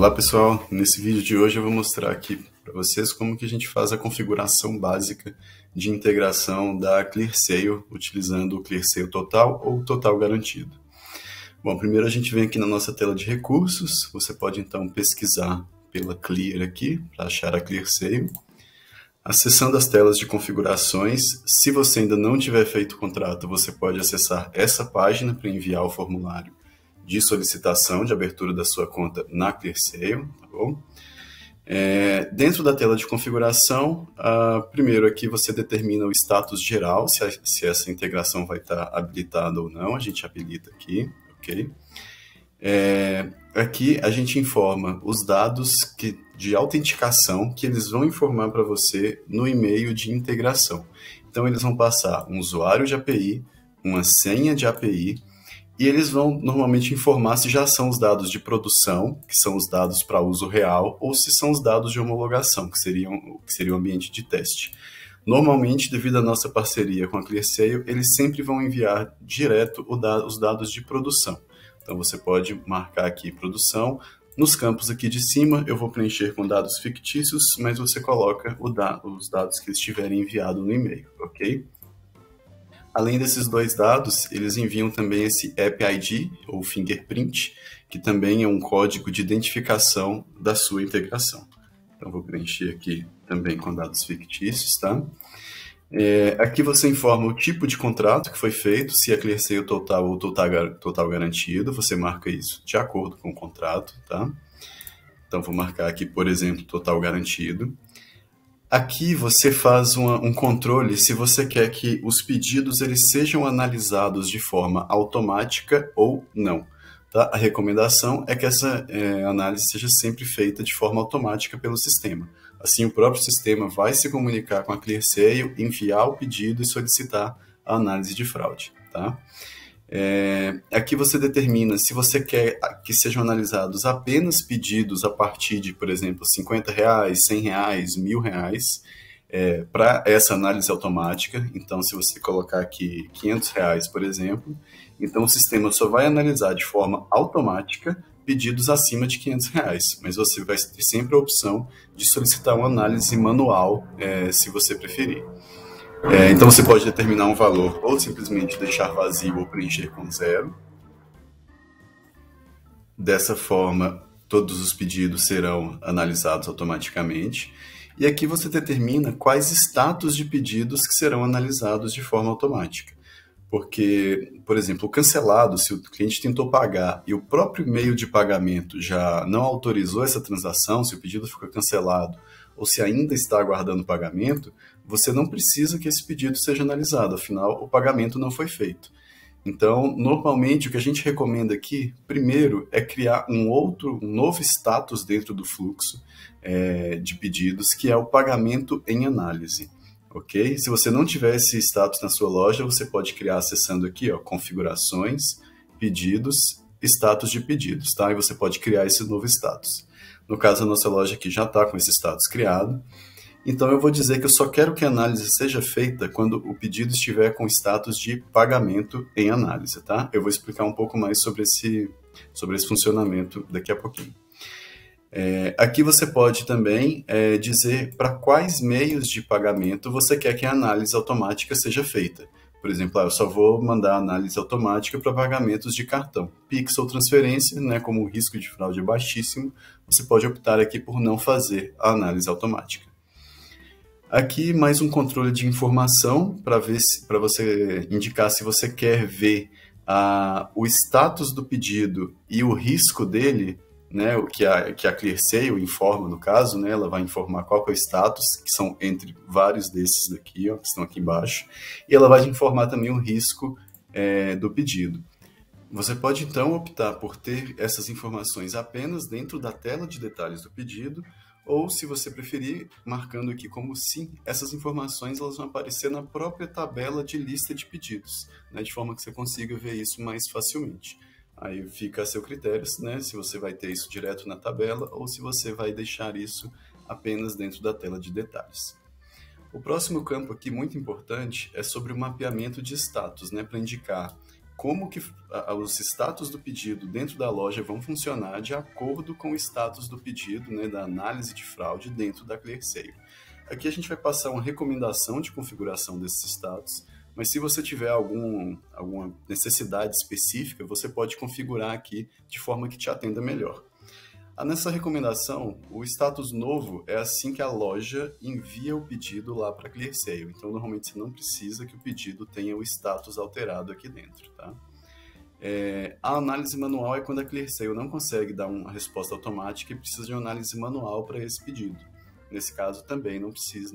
Olá pessoal, nesse vídeo de hoje eu vou mostrar aqui para vocês como que a gente faz a configuração básica de integração da ClearSale utilizando o ClearSale Total ou Total Garantido. Bom, primeiro a gente vem aqui na nossa tela de recursos, você pode então pesquisar pela Clear aqui para achar a ClearSale. Acessando as telas de configurações, se você ainda não tiver feito o contrato, você pode acessar essa página para enviar o formulário de solicitação de abertura da sua conta na ClearSale, tá bom? Dentro da tela de configuração, primeiro aqui você determina o status geral, se essa integração vai estar habilitada ou não, a gente habilita aqui, ok? Aqui a gente informa os dados de autenticação que eles vão informar para você no e-mail de integração. Então eles vão passar um usuário de API, uma senha de API, e eles vão normalmente informar se já são os dados de produção, que são os dados para uso real, ou se são os dados de homologação, que seria o ambiente de teste. Normalmente, devido à nossa parceria com a ClearSale, eles sempre vão enviar direto os dados de produção. Então você pode marcar aqui produção. Nos campos aqui de cima, eu vou preencher com dados fictícios, mas você coloca os dados que estiverem enviados no e-mail, ok? Além desses dois dados, eles enviam também esse App ID, ou Fingerprint, que também é um código de identificação da sua integração. Então, vou preencher aqui também com dados fictícios, tá? Aqui você informa o tipo de contrato que foi feito, se é ClearSale Total ou Total Garantido, você marca isso de acordo com o contrato, tá? Então, vou marcar aqui, por exemplo, Total Garantido. Aqui você faz um controle se você quer que os pedidos eles sejam analisados de forma automática ou não. Tá? A recomendação é que essa análise seja sempre feita de forma automática pelo sistema. Assim, o próprio sistema vai se comunicar com a ClearSale, enviar o pedido e solicitar a análise de fraude. Tá? Aqui você determina se você quer que sejam analisados apenas pedidos a partir de, por exemplo, R$50, R$100, R$1.000, para essa análise automática. Então, se você colocar aqui R$500, por exemplo, então o sistema só vai analisar de forma automática pedidos acima de R$500, mas você vai ter sempre a opção de solicitar uma análise manual, se você preferir. Então você pode determinar um valor ou simplesmente deixar vazio ou preencher com 0. Dessa forma, todos os pedidos serão analisados automaticamente. E aqui você determina quais status de pedidos que serão analisados de forma automática. Porque, por exemplo, o cancelado, se o cliente tentou pagar e o próprio meio de pagamento já não autorizou essa transação, se o pedido ficou cancelado ou se ainda está aguardando pagamento, você não precisa que esse pedido seja analisado, afinal, o pagamento não foi feito. Então, normalmente, o que a gente recomenda aqui, primeiro, é criar um novo status dentro do fluxo de pedidos, que é o pagamento em análise. Ok? Se você não tiver esse status na sua loja, você pode criar acessando aqui, ó, configurações, pedidos, status de pedidos, tá? E você pode criar esse novo status. No caso, a nossa loja aqui já está com esse status criado. Então, eu vou dizer que eu só quero que a análise seja feita quando o pedido estiver com status de pagamento em análise, tá? Eu vou explicar um pouco mais sobre esse funcionamento daqui a pouquinho. Aqui você pode também dizer para quais meios de pagamento você quer que a análise automática seja feita. Por exemplo, eu só vou mandar análise automática para pagamentos de cartão. Pix ou transferência, né, como o risco de fraude é baixíssimo, você pode optar aqui por não fazer a análise automática. Aqui mais um controle de informação para você indicar se você quer ver o status do pedido e o risco dele, né, que a ClearSale informa no caso, né, ela vai informar qual que é o status, que são entre vários desses daqui, ó, que estão aqui embaixo, e ela vai informar também o risco do pedido. Você pode então optar por ter essas informações apenas dentro da tela de detalhes do pedido, ou se você preferir, marcando aqui como sim, essas informações elas vão aparecer na própria tabela de lista de pedidos, né, de forma que você consiga ver isso mais facilmente. Aí fica a seu critério, né, se você vai ter isso direto na tabela ou se você vai deixar isso apenas dentro da tela de detalhes. O próximo campo aqui, muito importante, é sobre o mapeamento de status, né, para indicar como que os status do pedido dentro da loja vão funcionar de acordo com o status do pedido, né, da análise de fraude dentro da ClearSale. Aqui a gente vai passar uma recomendação de configuração desses status, mas se você tiver alguma necessidade específica, você pode configurar aqui de forma que te atenda melhor. Nessa recomendação, o status novo é assim que a loja envia o pedido lá para a ClearSale. Então, normalmente você não precisa que o pedido tenha o status alterado aqui dentro, tá? A análise manual é quando a ClearSale não consegue dar uma resposta automática e precisa de uma análise manual para esse pedido. Nesse caso, também não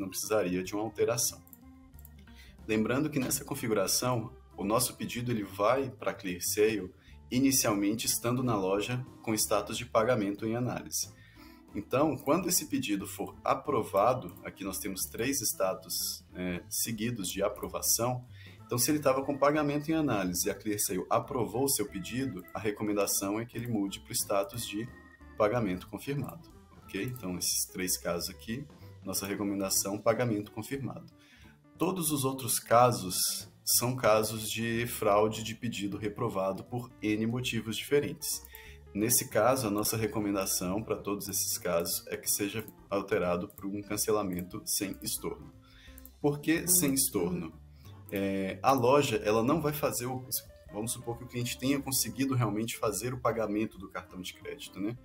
precisaria de uma alteração. Lembrando que nessa configuração, o nosso pedido ele vai para a ClearSale inicialmente estando na loja com status de pagamento em análise. Então, quando esse pedido for aprovado, aqui nós temos 3 status seguidos de aprovação. Então, se ele estava com pagamento em análise e a ClearSale aprovou o seu pedido, a recomendação é que ele mude para o status de pagamento confirmado. Ok? Então, esses 3 casos aqui, nossa recomendação, pagamento confirmado. Todos os outros casos são casos de fraude de pedido reprovado por N motivos diferentes. Nesse caso, a nossa recomendação para todos esses casos é que seja alterado para um cancelamento sem estorno. Por que sem estorno? A loja ela não vai fazer vamos supor que o cliente tenha conseguido realmente fazer o pagamento do cartão de crédito, né?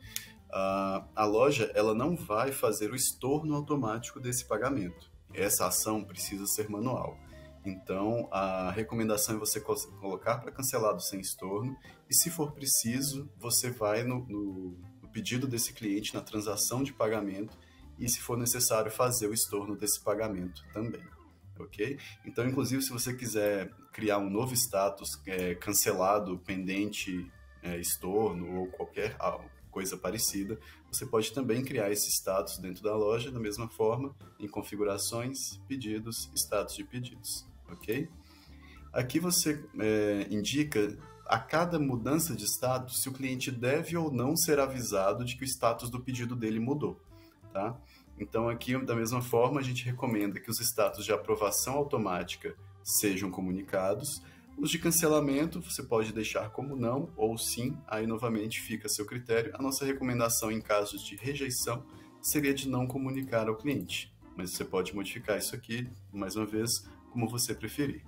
A loja ela não vai fazer o estorno automático desse pagamento. Essa ação precisa ser manual. Então, a recomendação é você colocar para cancelado sem estorno e, se for preciso, você vai no pedido desse cliente, na transação de pagamento e, se for necessário, fazer o estorno desse pagamento também. Ok? Então, inclusive, se você quiser criar um novo status cancelado, pendente, estorno ou qualquer coisa parecida, você pode também criar esse status dentro da loja da mesma forma, em configurações, pedidos, status de pedidos, ok? Aqui você indica a cada mudança de status se o cliente deve ou não ser avisado de que o status do pedido dele mudou, tá? Então aqui, da mesma forma, a gente recomenda que os status de aprovação automática sejam comunicados. Os de cancelamento, você pode deixar como não ou sim, aí novamente fica a seu critério. A nossa recomendação em casos de rejeição seria de não comunicar ao cliente, mas você pode modificar isso aqui, mais uma vez, como você preferir.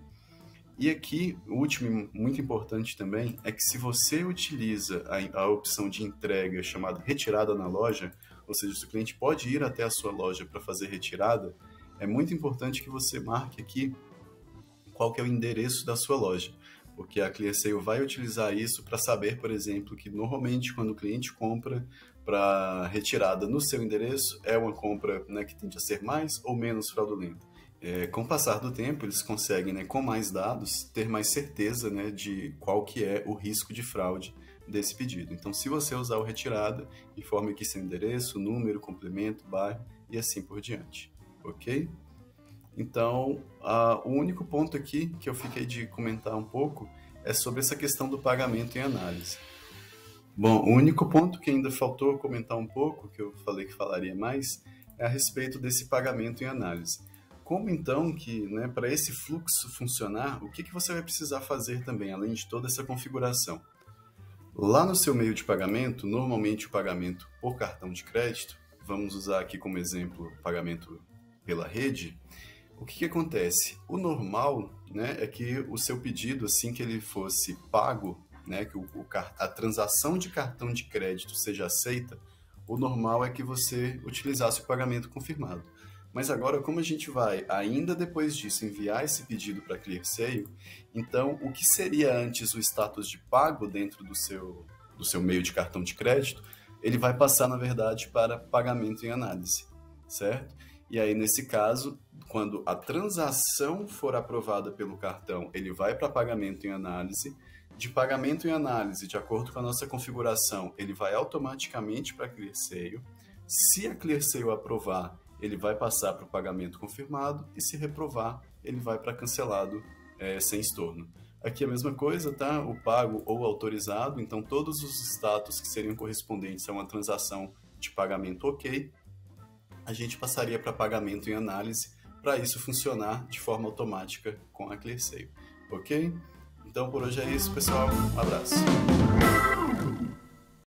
E aqui, o último muito importante também é que se você utiliza a opção de entrega chamada retirada na loja, ou seja, se o cliente pode ir até a sua loja para fazer retirada, é muito importante que você marque aqui qual que é o endereço da sua loja, porque a ClearSale vai utilizar isso para saber, por exemplo, que normalmente quando o cliente compra para retirada no seu endereço, é uma compra, né, que tende a ser mais ou menos fraudulenta. Com o passar do tempo, eles conseguem, né, com mais dados, ter mais certeza, né, de qual que é o risco de fraude desse pedido. Então, se você usar o retirada, informe aqui seu endereço, número, complemento, bairro e assim por diante, ok? Então, o único ponto aqui que eu fiquei de comentar um pouco é sobre essa questão do pagamento em análise. Bom, o único ponto que ainda faltou comentar um pouco, que eu falei que falaria mais, é a respeito desse pagamento em análise. Como então que, né, para esse fluxo funcionar, o que você vai precisar fazer também, além de toda essa configuração? Lá no seu meio de pagamento, normalmente o pagamento por cartão de crédito, vamos usar aqui como exemplo o pagamento pela rede, o que acontece? O normal, né, é que o seu pedido, assim que ele fosse pago, né, que a transação de cartão de crédito seja aceita, o normal é que você utilizasse o pagamento confirmado. Mas agora, como a gente vai, ainda depois disso, enviar esse pedido para a ClearSale, então o que seria antes o status de pago dentro do seu meio de cartão de crédito, ele vai passar, na verdade, para pagamento em análise, certo? E aí, nesse caso, quando a transação for aprovada pelo cartão, ele vai para pagamento em análise. De pagamento em análise, de acordo com a nossa configuração, ele vai automaticamente para a ClearSale. Se a ClearSale aprovar, ele vai passar para o pagamento confirmado. E se reprovar, ele vai para cancelado sem estorno. Aqui é a mesma coisa, tá? O pago ou autorizado. Então, todos os status que seriam correspondentes a uma transação de pagamento ok, a gente passaria para pagamento em análise, para isso funcionar de forma automática com a ClearSale, ok? Então por hoje é isso, pessoal. Um abraço.